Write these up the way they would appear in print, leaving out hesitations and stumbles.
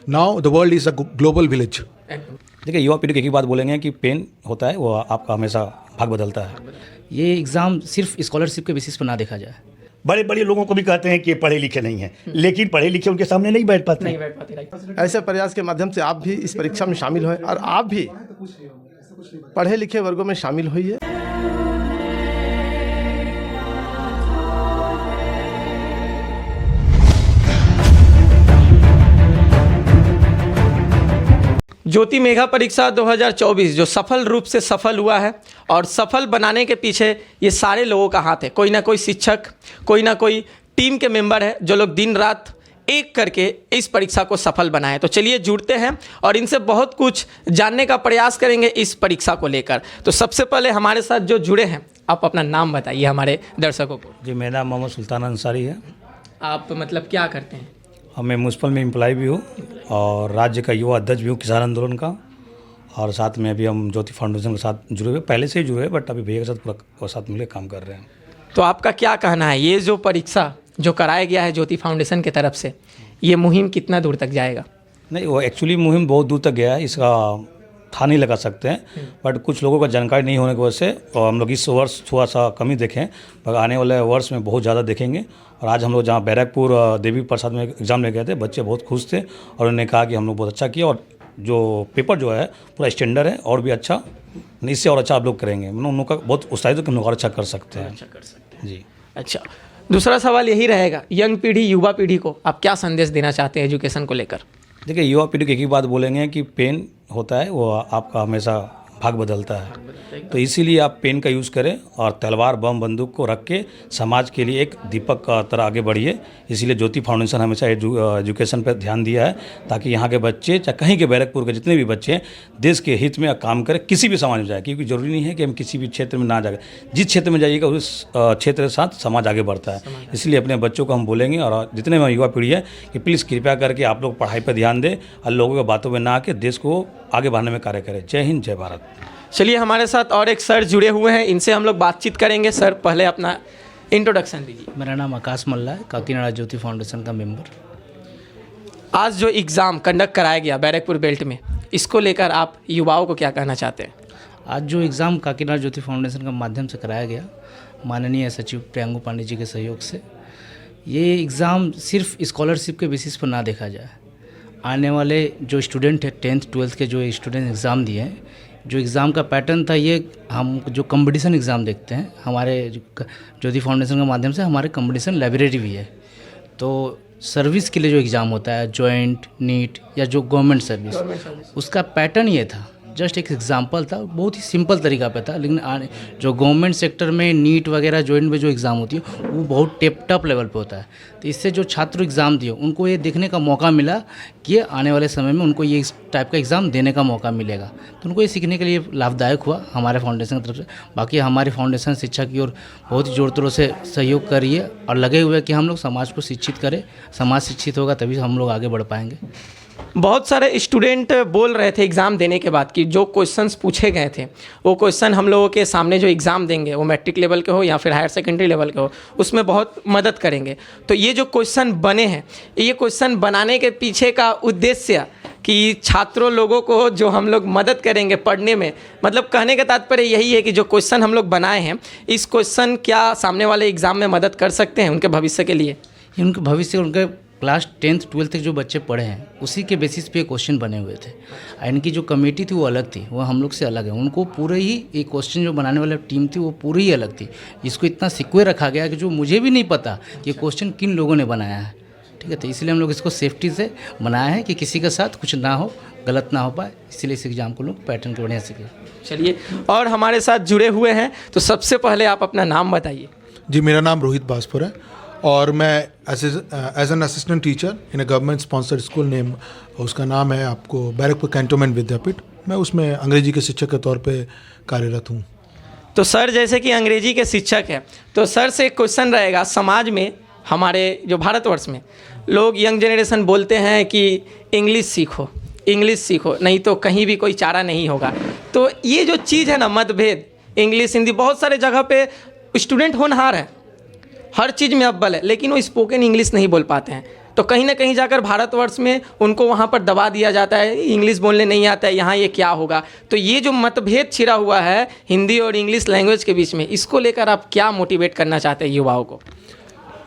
Now the world is a global village. देखिए, युवा पीढ़ी को एक ही बात बोलेंगे कि पेन होता है वो आपका हमेशा भाग बदलता है। ये एग्ज़ाम सिर्फ स्कॉलरशिप के बेसिस पर ना देखा जाए। बड़े बड़े लोगों को भी कहते हैं कि ये पढ़े लिखे नहीं हैं, लेकिन पढ़े लिखे उनके सामने नहीं बैठ पाते। ऐसे प्रयास के माध्यम से आप भी इस परीक्षा में शामिल हों और आप भी पढ़े लिखे वर्गों में शामिल होइए। ज्योति मेगा परीक्षा 2024 जो सफल रूप से सफल हुआ है और सफल बनाने के पीछे ये सारे लोगों का हाथ है। कोई ना कोई शिक्षक, कोई ना कोई टीम के मेंबर है जो लोग दिन रात एक करके इस परीक्षा को सफल बनाए। तो चलिए जुड़ते हैं और इनसे बहुत कुछ जानने का प्रयास करेंगे इस परीक्षा को लेकर। तो सबसे पहले हमारे साथ जो जुड़े हैं, आप अपना नाम बताइए हमारे दर्शकों को। जी, मेरा नाम मोहम्मद सुल्तान अंसारी है। आप मतलब क्या करते हैं? मैं म्यूनसिपल में एम्प्लॉय भी हूँ और राज्य का युवा अध्यक्ष भी हूँ किसान आंदोलन का। और साथ में अभी हम ज्योति फाउंडेशन के साथ जुड़े हुए, पहले से ही जुड़े हुए, बट अभी भैया के साथ पूरा साथ मिलकर काम कर रहे हैं। तो आपका क्या कहना है, ये जो परीक्षा जो कराया गया है ज्योति फाउंडेशन की तरफ से, ये मुहिम कितना दूर तक जाएगा? नहीं, वो एक्चुअली मुहिम बहुत दूर तक गया है, इसका था नहीं लगा सकते हैं, बट कुछ लोगों का जानकारी नहीं होने की वजह से और हम लोग इस वर्ष थोड़ा सा कमी देखें, पर आने वाले वर्ष में बहुत ज़्यादा देखेंगे। और आज हम लोग जहाँ बैरकपुर देवी प्रसाद में एग्ज़ाम ले गए थे, बच्चे बहुत खुश थे और उन्होंने कहा कि हम लोग बहुत अच्छा किया और जो पेपर जो है पूरा स्टैंडर्ड है और भी अच्छा, इससे और अच्छा आप लोग करेंगे। मतलब उन लोग का बहुत उत्साहित है कि हम लोग और अच्छा कर सकते हैं। अच्छा कर सकते हैं जी। अच्छा, दूसरा सवाल यही रहेगा, यंग पीढ़ी, युवा पीढ़ी को आप क्या संदेश देना चाहते हैं एजुकेशन को लेकर? देखिए, युवा पीढ़ी को एक ही बात बोलेंगे कि पेन होता है वो आपका हमेशा भाग बदलता है। तो इसीलिए आप पेन का यूज़ करें और तलवार बम बंदूक को रख के समाज के लिए एक दीपक का तरह आगे बढ़िए। इसीलिए ज्योति फाउंडेशन हमेशा एजुकेशन पर ध्यान दिया है ताकि यहाँ के बच्चे, चाहे कहीं के बैरकपुर के जितने भी बच्चे हैं, देश के हित में काम करें, किसी भी समाज में जाए। क्योंकि ज़रूरी नहीं है कि हम किसी भी क्षेत्र में ना जाए, जिस क्षेत्र में जाइएगा उस क्षेत्र के साथ समाज आगे बढ़ता है। इसलिए अपने बच्चों को हम बोलेंगे और जितने में युवा पीढ़ी है कि प्लीज़ कृपया करके आप लोग पढ़ाई पर ध्यान दें और लोगों की बातों में ना आके देश को आगे बढ़ाने में कार्य करें। जय हिंद, जय भारत। चलिए, हमारे साथ और एक सर जुड़े हुए हैं, इनसे हम लोग बातचीत करेंगे। सर, पहले अपना इंट्रोडक्शन दीजिए। मेरा नाम आकाश मल्ला है, काकीनाडा ज्योति फाउंडेशन का मेंबर। आज जो एग्ज़ाम कंडक्ट कराया गया बैरकपुर बेल्ट में, इसको लेकर आप युवाओं को क्या कहना चाहते हैं? आज जो एग्ज़ाम काकीनाडा ज्योति फाउंडेशन के माध्यम से कराया गया, माननीय सचिव प्रियंगू पांडे जी के सहयोग से, ये एग्ज़ाम सिर्फ स्कॉलरशिप के बेसिस पर ना देखा जाए। आने वाले जो स्टूडेंट है 10th 12th के जो स्टूडेंट एग्ज़ाम दिए हैं, जो एग्ज़ाम का पैटर्न था, ये हम जो कंपटीशन एग्ज़ाम देखते हैं, हमारे ज्योति फाउंडेशन के माध्यम से हमारे कंपटीशन लाइब्रेरी भी है। तो सर्विस के लिए जो एग्ज़ाम होता है, जॉइंट, नीट या जो गवर्नमेंट सर्विस, उसका पैटर्न ये था। जस्ट एक एग्जांपल था, बहुत ही सिंपल तरीका पे था, लेकिन जो गवर्नमेंट सेक्टर में नीट वगैरह जॉइंट में जो एग्ज़ाम होती है वो बहुत टफ लेवल पे होता है। तो इससे जो छात्र एग्ज़ाम दिए उनको ये देखने का मौका मिला कि आने वाले समय में उनको ये इस टाइप का एग्ज़ाम देने का मौका मिलेगा। तो उनको ये सीखने के लिए लाभदायक हुआ हमारे फाउंडेशन की तरफ से। बाकी हमारी फाउंडेशन शिक्षा की ओर बहुत ही जोर तोरों से सहयोग कर रही है और लगे हुए कि हम लोग समाज को शिक्षित करें। समाज शिक्षित होगा तभी हम लोग आगे बढ़ पाएंगे। बहुत सारे स्टूडेंट बोल रहे थे एग्ज़ाम देने के बाद कि जो क्वेश्चंस पूछे गए थे, वो क्वेश्चन हम लोगों के सामने जो एग्ज़ाम देंगे, वो मैट्रिक लेवल के हो या फिर हायर सेकेंडरी लेवल के हो, उसमें बहुत मदद करेंगे। तो ये जो क्वेश्चन बने हैं, ये क्वेश्चन बनाने के पीछे का उद्देश्य कि छात्रों लोगों को जो हम लोग मदद करेंगे पढ़ने में, मतलब कहने का तात्पर्य यही है कि जो क्वेश्चन हम लोग बनाए हैं, इस क्वेश्चन क्या सामने वाले एग्ज़ाम में मदद कर सकते हैं उनके भविष्य के लिए? उनके भविष्य, उनके क्लास 10th 12th तक जो बच्चे पढ़े हैं उसी के बेसिस पे क्वेश्चन बने हुए थे। इनकी जो कमेटी थी वो अलग थी, वो हम लोग से अलग है। उनको पूरे ही एक क्वेश्चन जो बनाने वाली टीम थी वो पूरी ही अलग थी। इसको इतना सिक्योर रखा गया कि जो मुझे भी नहीं पता कि क्वेश्चन किन लोगों ने बनाया है। ठीक है, तो इसलिए हम लोग इसको सेफ्टी से बनाया है कि किसी के साथ कुछ ना हो, गलत ना हो पाए। इसलिए इस एग्ज़ाम को लोग पैटर्न के बढ़िया सीखे। चलिए, और हमारे साथ जुड़े हुए हैं, तो सबसे पहले आप अपना नाम बताइए। जी, मेरा नाम रोहित बाजपुर है और मैं as an assistant teacher in a government sponsored school name, उसका नाम है आपको बैरकपुर कैंटोनमेंट विद्यापीठ। मैं उसमें अंग्रेजी के शिक्षक के तौर पे कार्यरत हूँ। तो सर, जैसे कि अंग्रेजी के शिक्षक हैं, तो सर से एक क्वेश्चन रहेगा। समाज में, हमारे जो भारतवर्ष में लोग, यंग जनरेशन बोलते हैं कि इंग्लिश सीखो, इंग्लिश सीखो, नहीं तो कहीं भी कोई चारा नहीं होगा। तो ये जो चीज़ है ना, मतभेद, इंग्लिश हिंदी, बहुत सारे जगह पे स्टूडेंट होनहार है, हर चीज़ में अव्वल है, लेकिन वो स्पोकन इंग्लिश नहीं बोल पाते हैं। तो कहीं ना कहीं जाकर भारतवर्ष में उनको वहाँ पर दबा दिया जाता है, इंग्लिश बोलने नहीं आता है, यहाँ ये क्या होगा। तो ये जो मतभेद छिड़ा हुआ है हिंदी और इंग्लिश लैंग्वेज के बीच में, इसको लेकर आप क्या मोटिवेट करना चाहते हैं युवाओं को?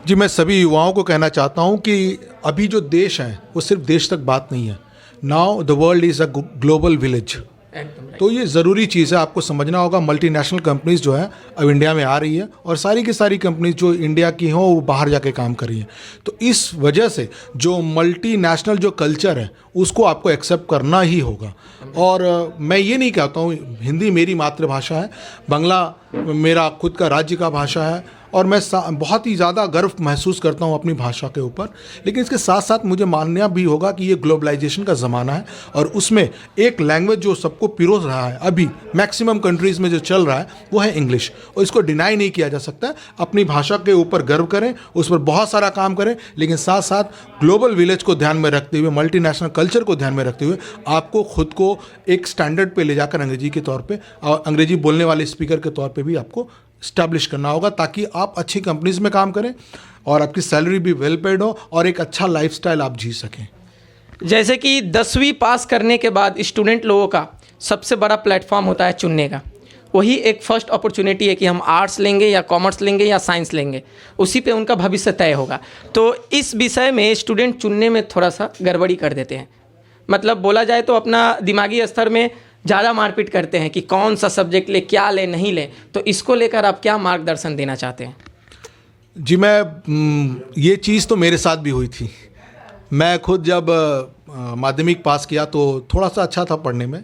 जी, मैं सभी युवाओं को कहना चाहता हूं कि अभी जो देश है वो सिर्फ देश तक बात नहीं है। Now the world is a global village. तो ये ज़रूरी चीज़ है, आपको समझना होगा। मल्टीनेशनल कंपनीज जो है अब इंडिया में आ रही है और सारी की सारी कंपनीज जो इंडिया की हों वो बाहर जाके काम कर रही हैं। तो इस वजह से जो मल्टीनेशनल जो कल्चर है उसको आपको एक्सेप्ट करना ही होगा। और मैं ये नहीं कहता हूँ, हिंदी मेरी मातृभाषा है, बांग्ला मेरा खुद का राज्य का भाषा है और मैं बहुत ही ज़्यादा गर्व महसूस करता हूँ अपनी भाषा के ऊपर। लेकिन इसके साथ साथ मुझे मानना भी होगा कि ये ग्लोबलाइजेशन का ज़माना है और उसमें एक लैंग्वेज जो सबको पिरोस रहा है अभी मैक्सिमम कंट्रीज़ में जो चल रहा है वो है इंग्लिश, और इसको डिनाई नहीं किया जा सकता। अपनी भाषा के ऊपर गर्व करें, उस पर बहुत सारा काम करें, लेकिन साथ साथ ग्लोबल विलेज को ध्यान में रखते हुए, मल्टीनेशनल कल्चर को ध्यान में रखते हुए आपको खुद को एक स्टैंडर्ड पे ले जाकर अंग्रेजी के तौर पे और अंग्रेजी बोलने वाले स्पीकर के तौर पे भी आपको इस्टेब्लिश करना होगा, ताकि आप अच्छी कंपनीज में काम करें और आपकी सैलरी भी वेल पेड हो और एक अच्छा लाइफस्टाइल आप जी सकें। जैसे कि 10वीं पास करने के बाद स्टूडेंट लोगों का सबसे बड़ा प्लेटफॉर्म होता है चुनने का। वही एक फर्स्ट अपॉर्चुनिटी है कि हम आर्ट्स लेंगे या कॉमर्स लेंगे या साइंस लेंगे, उसी पे उनका भविष्य तय होगा। तो इस विषय में स्टूडेंट चुनने में थोड़ा सा गड़बड़ी कर देते हैं, मतलब बोला जाए तो अपना दिमागी स्तर में ज़्यादा मारपीट करते हैं कि कौन सा सब्जेक्ट ले, क्या ले, नहीं ले। तो इसको लेकर आप क्या मार्गदर्शन देना चाहते हैं? जी, मैं ये चीज़ तो मेरे साथ भी हुई थी। मैं खुद जब माध्यमिक पास किया तो थोड़ा सा अच्छा था पढ़ने में,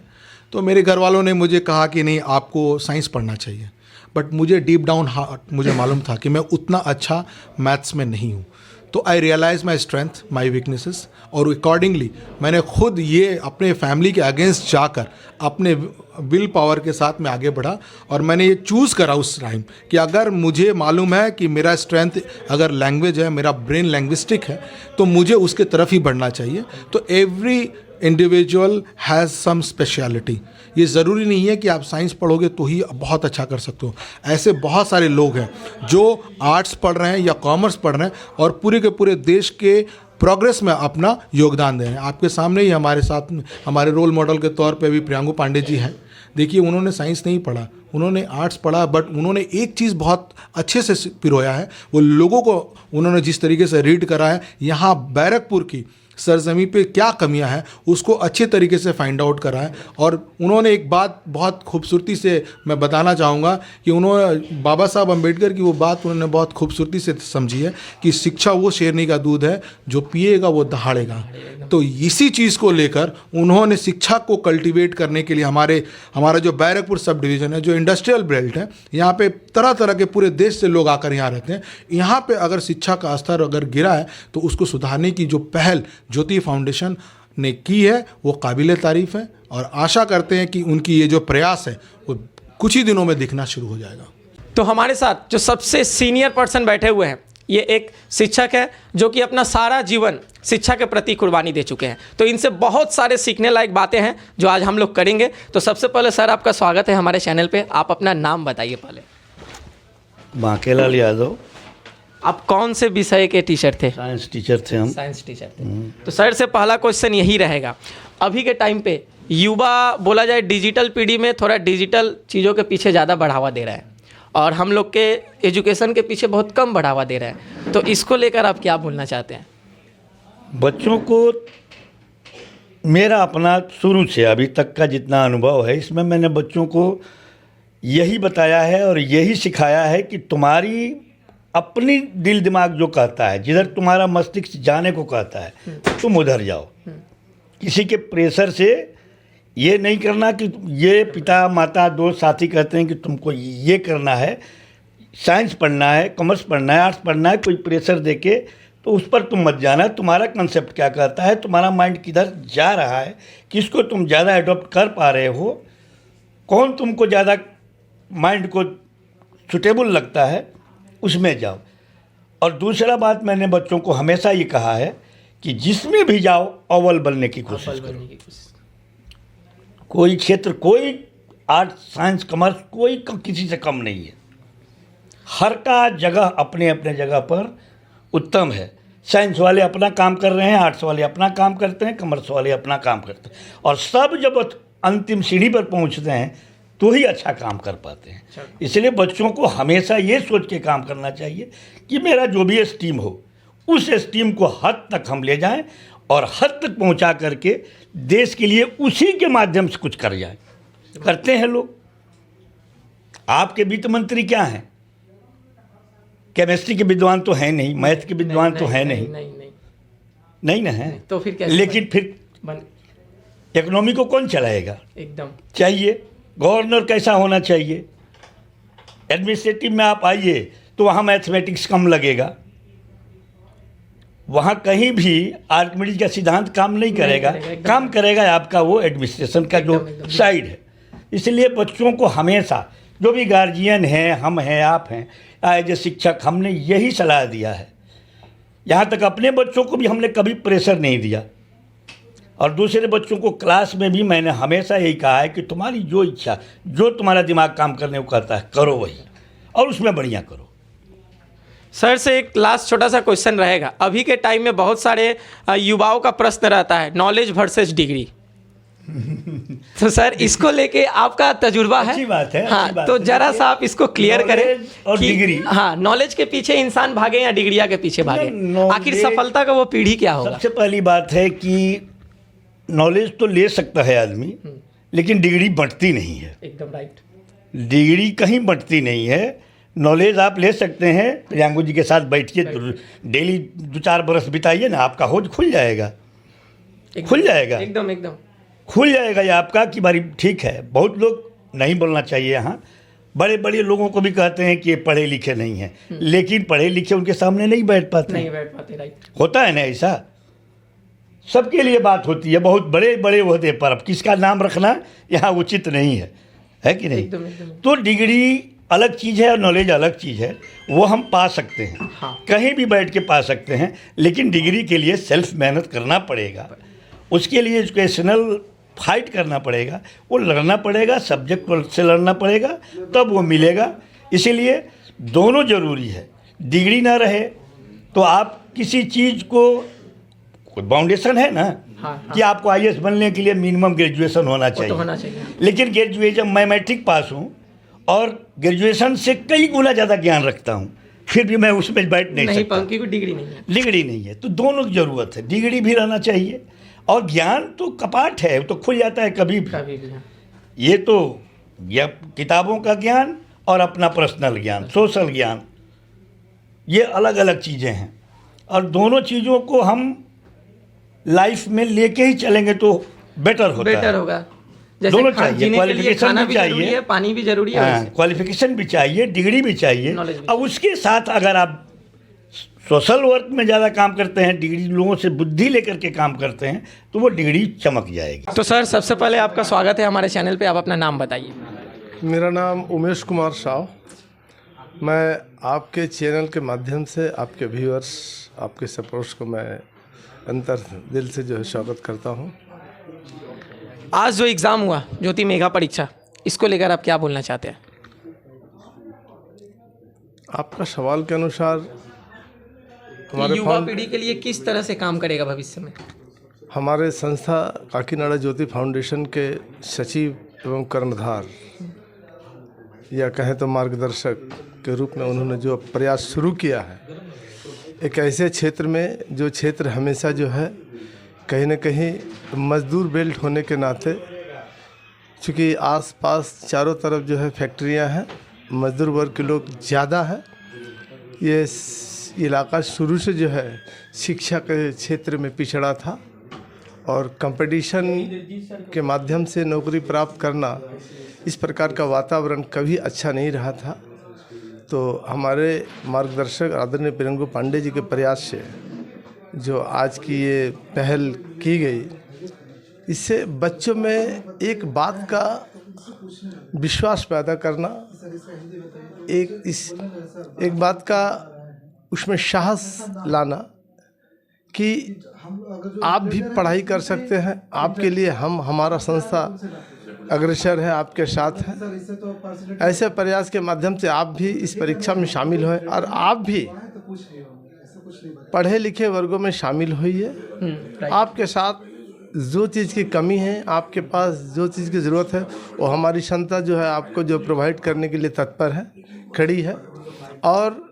तो मेरे घर वालों ने मुझे कहा कि नहीं, आपको साइंस पढ़ना चाहिए। बट मुझे डीप डाउन हार्ट मुझे मालूम था कि मैं उतना अच्छा मैथ्स में नहीं हूँ। तो I realize my strength, my weaknesses, और अकॉर्डिंगली मैंने खुद ये अपने फैमिली के अगेंस्ट जाकर अपने विल पावर के साथ मैं आगे बढ़ा और मैंने ये चूज़ करा उस टाइम कि अगर मुझे मालूम है कि मेरा स्ट्रेंथ अगर लैंग्वेज है, मेरा ब्रेन लैंग्विस्टिक है, तो मुझे उसके तरफ ही बढ़ना चाहिए। तो every individual has some speciality. ये ज़रूरी नहीं है कि आप साइंस पढ़ोगे तो ही बहुत अच्छा कर सकते हो। ऐसे बहुत सारे लोग हैं जो आर्ट्स पढ़ रहे हैं या कॉमर्स पढ़ रहे हैं और पूरे के पूरे देश के प्रोग्रेस में अपना योगदान दे रहे हैं। आपके सामने ही हमारे साथ हमारे रोल मॉडल के तौर पे भी प्रियांगु पांडे जी हैं। देखिए, उन्होंने साइंस नहीं पढ़ा, उन्होंने आर्ट्स पढ़ा, बट उन्होंने एक चीज़ बहुत अच्छे से पिरोया है, वो लोगों को उन्होंने जिस तरीके से रीड करा है, यहाँ बैरकपुर की सरजमी पे क्या कमियां हैं उसको अच्छे तरीके से फाइंड आउट करा है। और उन्होंने एक बात बहुत खूबसूरती से मैं बताना चाहूँगा कि उन्होंने बाबा साहब अम्बेडकर की वो बात उन्होंने बहुत खूबसूरती से समझी है कि शिक्षा वो शेरनी का दूध है, जो पिएगा वो दहाड़ेगा। तो इसी चीज़ को लेकर उन्होंने शिक्षा को कल्टीवेट करने के लिए हमारा जो बैरकपुर सब डिवीज़न है, जो इंडस्ट्रियल बेल्ट है, यहाँ पे तरह तरह के पूरे देश से लोग आकर यहाँ रहते हैं। यहाँ पे अगर शिक्षा का स्तर अगर गिरा है तो उसको सुधारने की जो पहल ज्योति फाउंडेशन ने की है वो काबिले तारीफ़ है, और आशा करते हैं कि उनकी ये जो प्रयास है वो कुछ ही दिनों में दिखना शुरू हो जाएगा। तो हमारे साथ जो सबसे सीनियर पर्सन बैठे हुए हैं, ये एक शिक्षक है जो कि अपना सारा जीवन शिक्षा के प्रति कुर्बानी दे चुके हैं। तो इनसे बहुत सारे सीखने लायक बातें हैं जो आज हम लोग करेंगे। तो सबसे पहले सर, आपका स्वागत है हमारे चैनल पे। आप अपना नाम बताइए पहले। बांकेलाल यादव। आप कौन से विषय के टीचर थे? साइंस टीचर थे हम। साइंस टीचर थे। तो सर से पहला क्वेश्चन यही रहेगा, अभी के टाइम पे युवा बोला जाए डिजिटल पीढ़ी में थोड़ा डिजिटल चीज़ों के पीछे ज़्यादा बढ़ावा दे रहा है और हम लोग के एजुकेशन के पीछे बहुत कम बढ़ावा दे रहा है। तो इसको लेकर आप क्या बोलना चाहते हैं? बच्चों को मेरा अपना शुरू से अभी तक का जितना अनुभव है, इसमें मैंने बच्चों को यही बताया है और यही सिखाया है कि तुम्हारी अपनी दिल दिमाग जो कहता है, जिधर तुम्हारा मस्तिष्क जाने को कहता है, तुम उधर जाओ। किसी के प्रेशर से ये नहीं करना कि ये पिता माता दोस्त साथी कहते हैं कि तुमको ये करना है, साइंस पढ़ना है, कॉमर्स पढ़ना है, आर्ट्स पढ़ना है, कोई प्रेशर देके तो उस पर तुम मत जाना। तुम्हारा कंसेप्ट क्या कहता है, तुम्हारा माइंड किधर जा रहा है, किसको तुम ज़्यादा एडॉप्ट कर पा रहे हो, कौन तुमको ज़्यादा माइंड को सुटेबल लगता है, उसमें जाओ। और दूसरा बात मैंने बच्चों को हमेशा ये कहा है कि जिसमें भी जाओ अव्वल बनने की कोशिश करो। कोई क्षेत्र, कोई आर्ट साइंस कॉमर्स कोई किसी से कम नहीं है। हर का जगह अपने अपने जगह पर उत्तम है। साइंस वाले अपना काम कर रहे हैं, आर्ट्स वाले अपना काम करते हैं, कॉमर्स वाले अपना काम करते हैं, और सब जब अंतिम सीढ़ी पर पहुंचते हैं तो ही अच्छा काम कर पाते हैं। इसलिए बच्चों को हमेशा ये सोच के काम करना चाहिए कि मेरा जो भी स्ट्रीम हो उस स्ट्रीम को हद तक हम ले जाएं और हद तक पहुंचा करके देश के लिए उसी के माध्यम से कुछ कर जाए। करते हैं लोग। आपके वित्त मंत्री क्या हैं? केमिस्ट्री के विद्वान तो हैं नहीं, मैथ के विद्वान तो हैं नहीं, नहीं ना है, तो फिर कैसे लेकिन फिर इकोनॉमी को कौन चलाएगा? एकदम चाहिए गवर्नर कैसा होना चाहिए? एडमिनिस्ट्रेटिव में आप आइए तो वहाँ मैथमेटिक्स कम लगेगा, वहाँ कहीं भी आर्किमिडीज का सिद्धांत काम नहीं करेगा, काम करेगा आपका वो एडमिनिस्ट्रेशन का जो साइड है। इसलिए बच्चों को हमेशा, जो भी गार्जियन हैं, हम हैं, आप हैं, एज ए शिक्षक, हमने यही सलाह दिया है। यहाँ तक अपने बच्चों को भी हमने कभी प्रेशर नहीं दिया, और दूसरे बच्चों को क्लास में भी मैंने हमेशा यही कहा है कि तुम्हारी जो इच्छा, जो तुम्हारा दिमाग काम करने को कहता है, करो वही, और उसमें बढ़िया करो। सर से एक लास्ट छोटा सा क्वेश्चन रहेगा। अभी के टाइम में बहुत सारे युवाओं का प्रश्न रहता है, नॉलेज वर्सेस डिग्री। तो सर इसको लेके आपका तजुर्बा है? अच्छी बात है, हाँ, अच्छी बात तो है। जरा सा आप इसको क्लियर करें और कि डिग्री, हाँ, नॉलेज के पीछे इंसान भागे या डिग्रिया के पीछे भागे? आखिर सफलता का वो पीढ़ी क्या होगा? सबसे पहली बात है कि नॉलेज तो ले सकता है आदमी, लेकिन डिग्री बढ़ती नहीं है। एकदम राइट। डिग्री कहीं बढ़ती नहीं है। नॉलेज आप ले सकते हैं, प्रियांगू जी के साथ बैठिए, डेली 2-4 बरस बिताइए ना, आपका होज खुल जाएगा, खुल जाएगा, एकदम एकदम खुल जाएगा ये आपका कि भाई ठीक है। बहुत लोग नहीं बोलना चाहिए यहाँ, बड़े बड़े लोगों को भी कहते हैं कि ये पढ़े लिखे नहीं हैं, लेकिन पढ़े लिखे उनके सामने नहीं बैठ पाते, राइट। होता है ना ऐसा। सबके लिए बात होती है, बहुत बड़े बड़े ओहदे पर। अब किसका नाम रखना यहाँ उचित नहीं है कि नहीं? एकदम एकदम। तो डिग्री अलग चीज़ है और नॉलेज अलग चीज़ है, वो हम पा सकते हैं, हाँ। कहीं भी बैठ के पा सकते हैं, लेकिन डिग्री के लिए सेल्फ मेहनत करना पड़ेगा, उसके लिए एजुकेशनल फाइट करना पड़ेगा, वो लड़ना पड़ेगा, सब्जेक्ट से लड़ना पड़ेगा, तब वो मिलेगा। इसीलिए दोनों ज़रूरी है। डिग्री ना रहे तो आप किसी चीज़ को, कोई बाउंडेशन है ना, हाँ। कि आपको IAS बनने के लिए मिनिमम ग्रेजुएशन होना चाहिए, तो होना चाहिए। लेकिन ग्रेजुएशन, मैं मैट्रिक पास हूँ और ग्रेजुएशन से कई गुना ज़्यादा ज्ञान रखता हूँ, फिर भी मैं उसमें बैठ नहीं सकता, क्योंकि डिग्री नहीं है। डिग्री नहीं है। तो दोनों की ज़रूरत है, डिग्री भी रहना चाहिए, और ज्ञान तो कपाट है, वो तो खुल जाता है कभी भी। ये तो या किताबों का ज्ञान और अपना पर्सनल ज्ञान, सोशल ज्ञान, ये अलग अलग चीज़ें हैं, और दोनों चीज़ों को हम लाइफ में लेके ही चलेंगे तो बेटर होगा। जैसे दोनों चाहिए, क्वालिफिकेशन भी चाहिए, पानी भी जरूरी है, क्वालिफिकेशन भी चाहिए, डिग्री भी चाहिए, नॉलेज भी। और उसके साथ अगर आप सोशल वर्क में ज़्यादा काम करते हैं, डिग्री लोगों से बुद्धि लेकर के काम करते हैं, तो वो डिग्री चमक जाएगी। तो सर सबसे पहले आपका स्वागत है हमारे चैनल पे। आप अपना नाम बताइए। मेरा नाम उमेश कुमार साव। मैं आपके चैनल के माध्यम से आपके व्यूअर्स, आपके सपोर्ट्स को मैं अंतर दिल से जो है स्वागत करता हूँ। आज जो एग्ज़ाम हुआ, ज्योति मेगा परीक्षा, इसको लेकर आप क्या बोलना चाहते हैं? आपका सवाल के अनुसार हमारे युवा पीढ़ी के लिए किस तरह से काम करेगा भविष्य में? हमारे संस्था काकीनाडा ज्योति फाउंडेशन के सचिव एवं कर्णधार, या कहें तो मार्गदर्शक के रूप में उन्होंने जो प्रयास शुरू किया है, एक ऐसे क्षेत्र में जो क्षेत्र हमेशा जो है कहीं न कहीं मजदूर बेल्ट होने के नाते, चूँकि आसपास चारों तरफ जो है फैक्ट्रियां हैं, मजदूर वर्ग के लोग ज़्यादा है, ये इलाका शुरू से जो है शिक्षा के क्षेत्र में पिछड़ा था, और कंपटीशन के माध्यम से नौकरी प्राप्त करना, इस प्रकार का वातावरण कभी अच्छा नहीं रहा था। तो हमारे मार्गदर्शक आदरणीय प्रियंगू पांडे जी के प्रयास से जो आज की ये पहल की गई, इससे बच्चों में एक बात का विश्वास पैदा करना, एक बात का उसमें साहस लाना कि आप भी पढ़ाई कर सकते हैं, आपके लिए हमारा संस्था अग्रसर है, आपके साथ है। ऐसे प्रयास के माध्यम से आप भी इस परीक्षा में शामिल हों और आप भी पढ़े लिखे वर्गों में शामिल होइए। आपके साथ जो चीज़ की कमी है, आपके पास जो चीज़ की ज़रूरत है, वो हमारी संस्था जो है आपको जो प्रोवाइड करने के लिए तत्पर है, खड़ी है। और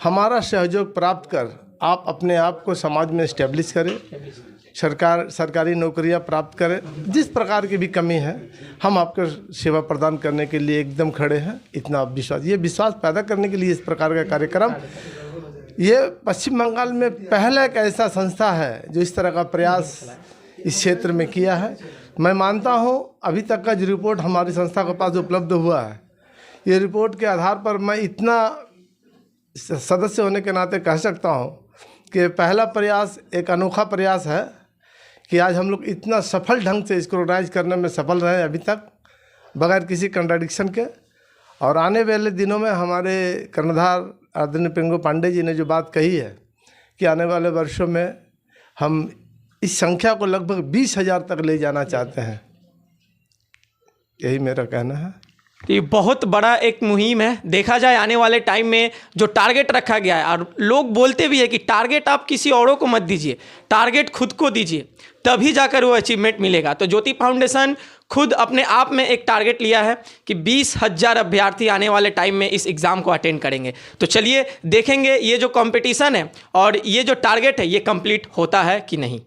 हमारा सहयोग प्राप्त कर आप अपने आप को समाज में इस्टेब्लिश करें, सरकारी नौकरियां प्राप्त करें। जिस प्रकार की भी कमी है, हम आपको सेवा प्रदान करने के लिए एकदम खड़े हैं। इतना विश्वास, ये विश्वास पैदा करने के लिए इस प्रकार का कार्यक्रम, ये पश्चिम बंगाल में पहला एक ऐसा संस्था है जो इस तरह का प्रयास इस क्षेत्र में किया है। मैं मानता हूँ अभी तक का जो रिपोर्ट हमारी संस्था के पास उपलब्ध हुआ है, ये रिपोर्ट के आधार पर मैं इतना सदस्य होने के नाते कह सकता हूँ कि पहला प्रयास एक अनोखा प्रयास है कि आज हम लोग इतना सफल ढंग से इसको ऑर्गेनाइज करने में सफल रहे अभी तक, बगैर किसी कंट्राडिक्शन के। और आने वाले दिनों में हमारे कर्णधार आदरणीय पेंगू पांडे जी ने जो बात कही है कि आने वाले वर्षों में हम इस संख्या को लगभग 20,000 तक ले जाना चाहते हैं, यही मेरा कहना है। ये बहुत बड़ा एक मुहिम है। देखा जाए आने वाले टाइम में जो टारगेट रखा गया है, और लोग बोलते भी है कि टारगेट आप किसी औरों को मत दीजिए, टारगेट खुद को दीजिए, तभी जाकर वो अचीवमेंट मिलेगा। तो ज्योति फाउंडेशन खुद अपने आप में एक टारगेट लिया है कि 20,000 अभ्यर्थी आने वाले टाइम में इस एग्ज़ाम को अटेंड करेंगे। तो चलिए देखेंगे ये जो कंपटीशन है और ये जो टारगेट है ये कंप्लीट होता है कि नहीं।